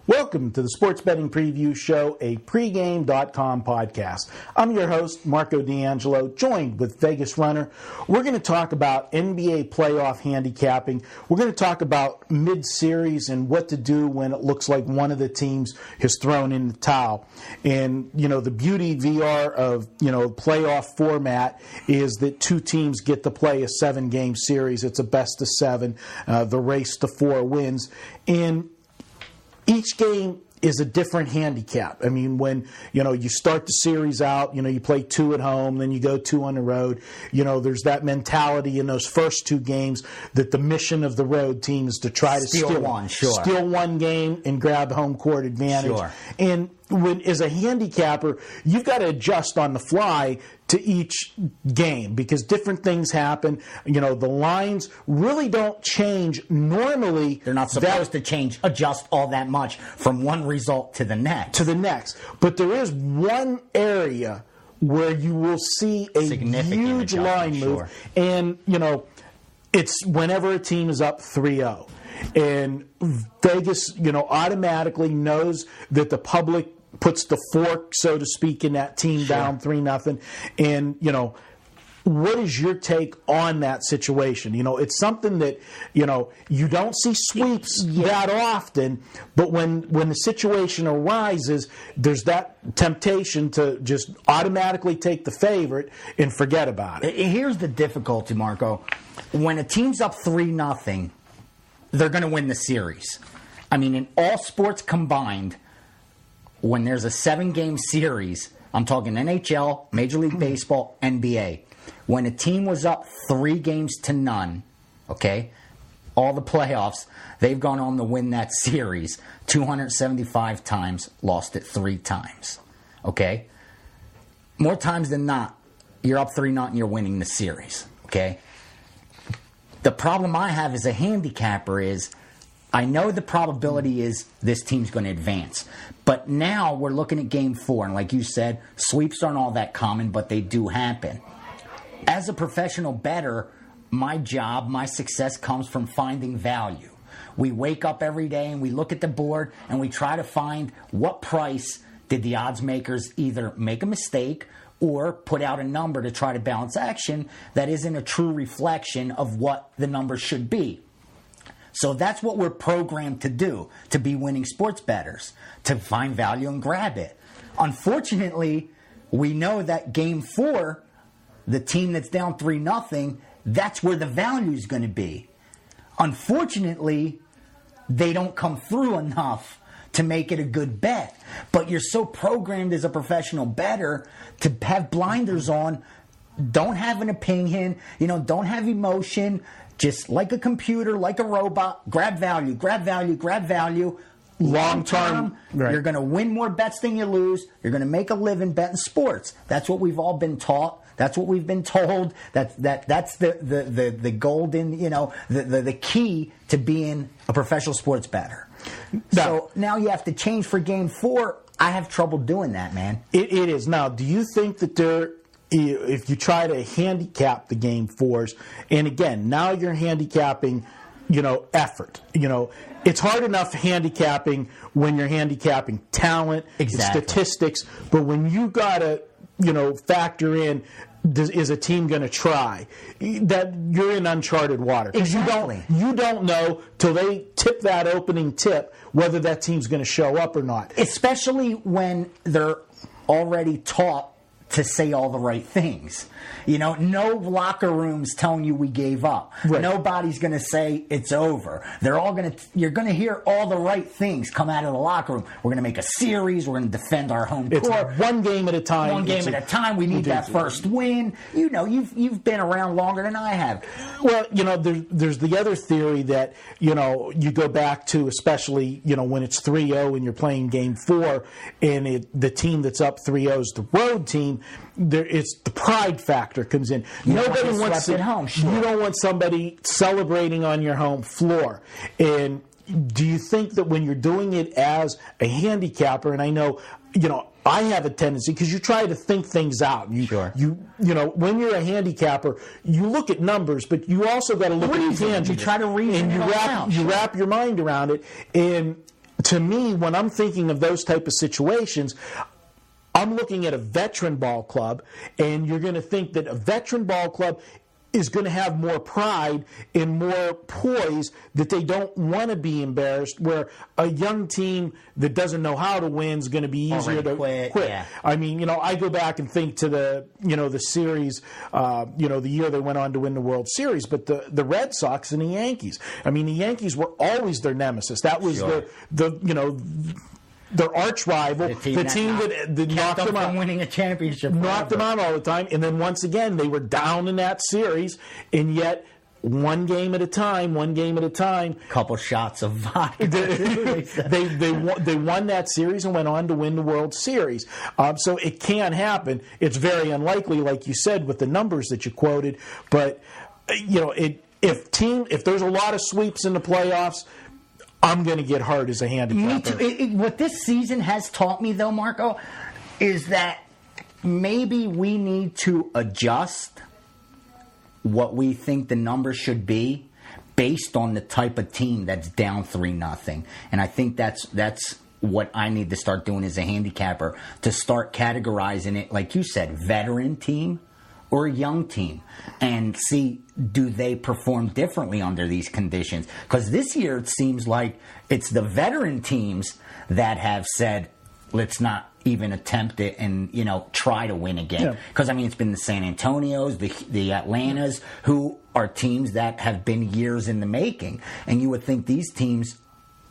Welcome to the Sports Betting Preview Show, a pregame.com podcast. I'm your host, Marco D'Angelo, joined with Vegas Runner. We're going to talk about NBA playoff handicapping. We're going to talk about Midseries and what to do when it looks like one of the teams has thrown in the towel. And, the beauty VR of, playoff format is that two teams get to play a 7-game series. It's a best of 7, the race to 4 wins. And each game is a different handicap. I mean, when, you start the series out, you play 2 at home, then you go 2 on the road. There's that mentality in those first 2 games that the mission of the road team is to try to steal one game and grab home court advantage. Sure. And as a handicapper, you've got to adjust on the fly to each game because different things happen. The lines really don't change normally. They're not supposed to adjust all that much from one result to the next. But there is one area where you will see a huge line move. Sure. And, it's whenever a team is up 3-0. And Vegas, automatically knows that the public puts the fork, so to speak, in that team down 3-0. And, what is your take on that situation? It's something that, you don't see sweeps that often, but when the situation arises, there's that temptation to just automatically take the favorite and forget about it. Here's the difficulty, Marco. When a team's up 3-0, they're going to win the series. I mean, in all sports combined, when there's a 7-game series, I'm talking NHL, Major League Baseball, NBA. When a team was up 3-0, okay, all the playoffs, they've gone on to win that series 275 times, lost it 3 times, okay? More times than not, you're up 3-0 and you're winning the series, okay? The problem I have as a handicapper is I know the probability is this team's going to advance. But now we're looking at Game 4, and like you said, sweeps aren't all that common, but they do happen. As a professional bettor, my job, my success comes from finding value. We wake up every day and we look at the board and we try to find what price did the odds makers either make a mistake or put out a number to try to balance action that isn't a true reflection of what the number should be. So that's what we're programmed to do, to be winning sports bettors, to find value and grab it. Unfortunately, we know that Game 4, the team that's down 3-0, that's where the value is going to be. Unfortunately, they don't come through enough to make it a good bet. But you're so programmed as a professional bettor to have blinders on, don't have an opinion, don't have emotion. Just like a computer, like a robot, grab value. Long term, right. You're going to win more bets than you lose. You're going to make a living betting sports. That's what we've all been taught. That's what we've been told. That's the golden, the key to being a professional sports bettor. So now you have to change for Game 4. I have trouble doing that, man. It is. Now, do you think that if you try to handicap the Game 4s, and again, now you're handicapping, effort. It's hard enough handicapping when you're handicapping talent, statistics, but when you got to, factor in, is a team going to try? That you're in uncharted water. Exactly. You don't know till they tip that opening tip whether that team's going to show up or not. Especially when they're already taught to say all the right things. No locker rooms telling you we gave up. Right. Nobody's going to say it's over. You're going to hear all the right things come out of the locker room. We're going to make a series. We're going to defend our home court. It's one game at a time. One game at a time. We need that first win. You've been around longer than I have. Well, there's the other theory that, you go back to, especially, when it's 3-0 and you're playing Game 4 and the team that's up 3-0 is the road team. It's the pride factor comes in. Nobody wants it home. Sure. You don't want somebody celebrating on your home floor. And do you think that when you're doing it as a handicapper, and I know, I have a tendency because you try to think things out. Sure. When you're a handicapper, you look at numbers, but you also got to look at tangibles. You try to reason and you wrap your mind around it. And to me, when I'm thinking of those type of situations, I'm looking at a veteran ball club, and you're going to think that a veteran ball club is going to have more pride and more poise, that they don't want to be embarrassed, where a young team that doesn't know how to win is going to be easier to quit. Yeah. I mean, I go back and think to the series, the year they went on to win the World Series, but the Red Sox and the Yankees. I mean, the Yankees were always their nemesis. That was Sure. their arch rival, the team that knocked them out, from winning a championship, knocked them out all the time, and then once again they were down in that series, and yet one game at a time. Couple shots of vodka. They won that series and went on to win the World Series. So it can happen. It's very unlikely, like you said, with the numbers that you quoted. But if there's a lot of sweeps in the playoffs, I'm going to get hurt as a handicapper. Me too. What this season has taught me, though, Marco, is that maybe we need to adjust what we think the numbers should be based on the type of team that's down 3-0. And I think that's what I need to start doing as a handicapper, to start categorizing it, like you said, veteran team or a young team, and see, do they perform differently under these conditions? Because this year it seems like it's the veteran teams that have said, let's not even attempt it and, try to win again. Because, it's been the San Antonios, the Atlantas, who are teams that have been years in the making. And you would think these teams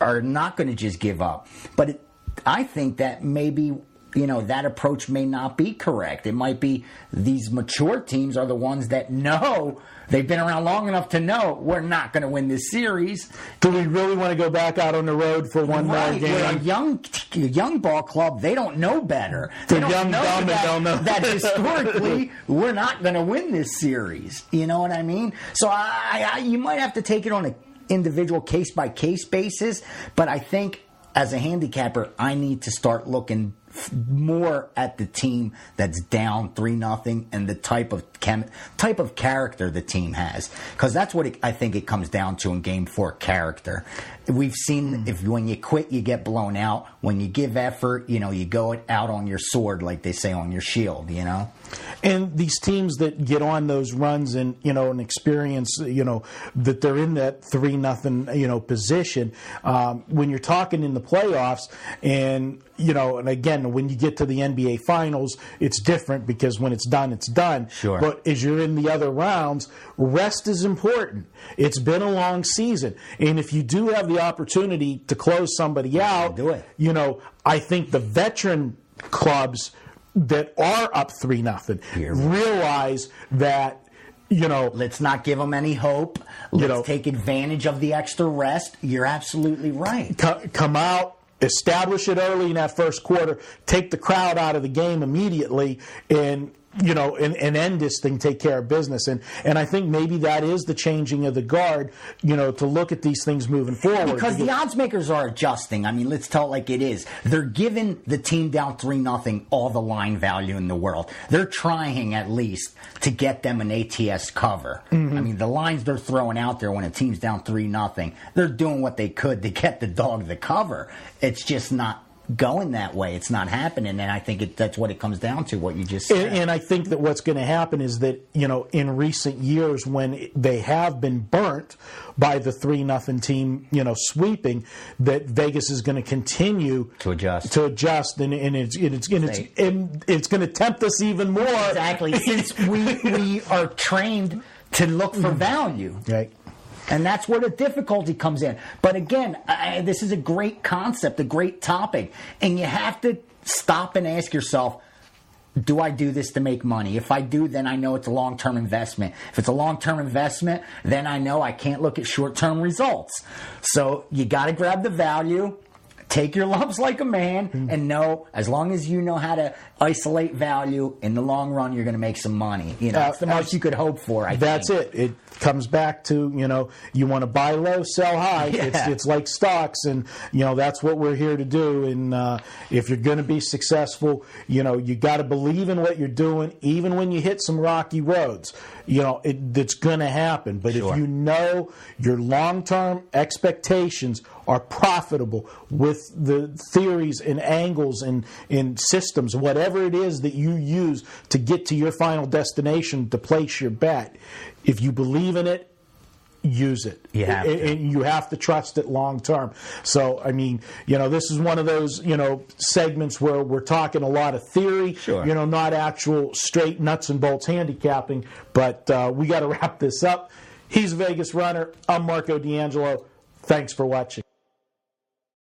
are not going to just give up. But I think that maybe that approach may not be correct. It might be these mature teams are the ones that know, they've been around long enough to know, we're not going to win this series. Do we really want to go back out on the road for one more game? We're a young ball club, they don't know better. They're young, dumb, and don't know. That historically, we're not going to win this series. You know what I mean? So you might have to take it on an individual case-by-case basis, but I think as a handicapper, I need to start looking more at the team that's down 3-0 and the type of character the team has, because that's what I think it comes down to in Game 4: character. We've seen when you quit, you get blown out. When you give effort, you go out on your sword, like they say, on your shield. And these teams that get on those runs and and experience that they're in that 3-0 position, when you're talking in the playoffs, and and again, when you get to the NBA Finals, it's different, because when it's done, it's done. Sure. But as you're in the other rounds, rest is important. It's been a long season, and if you do have the opportunity to close somebody out, do it. I think the veteran clubs that are up 3-0 realize that, let's not give them any hope. Let's take advantage of the extra rest. You're absolutely right. Come out, establish it early in that first quarter, take the crowd out of the game immediately, and and end this thing, take care of business. And I think maybe that is the changing of the guard, to look at these things moving forward. Because the odds makers are adjusting. Let's tell it like it is. They're giving the team down 3-0 all the line value in the world. They're trying at least to get them an ATS cover. Mm-hmm. The lines they're throwing out there when a team's down 3-0, they're doing what they could to get the dog the cover. It's just not going that way. It's not happening, and I think that's what it comes down to, what you just said. And I think that what's going to happen is that, in recent years, when they have been burnt by the 3-0 team, sweeping, that Vegas is going to continue to adjust, and it's going to tempt us even more. Exactly, since we are trained to look for value. Right. And that's where the difficulty comes in. But again, this is a great concept, a great topic. And you have to stop and ask yourself, do I do this to make money? If I do, then I know it's a long-term investment. If it's a long-term investment, then I know I can't look at short-term results. So you got to grab the value. Take your lumps like a man, and know, as long as you know how to isolate value, in the long run, you're going to make some money. That's the most you could hope for, I think. That's it. It comes back to, you want to buy low, sell high. Yeah. It's like stocks, and, that's what we're here to do. And if you're going to be successful, you got to believe in what you're doing, even when you hit some rocky roads. it's going to happen. But Sure. if you know your long-term expectations are profitable with the theories and angles and systems, whatever it is that you use to get to your final destination to place your bet, if you believe in it, use it. You have to. And you have to trust it long term. So, I mean, this is one of those, segments where we're talking a lot of theory, Sure. Not actual straight nuts and bolts handicapping. But we got to wrap this up. He's a Vegas Runner. I'm Marco D'Angelo. Thanks for watching.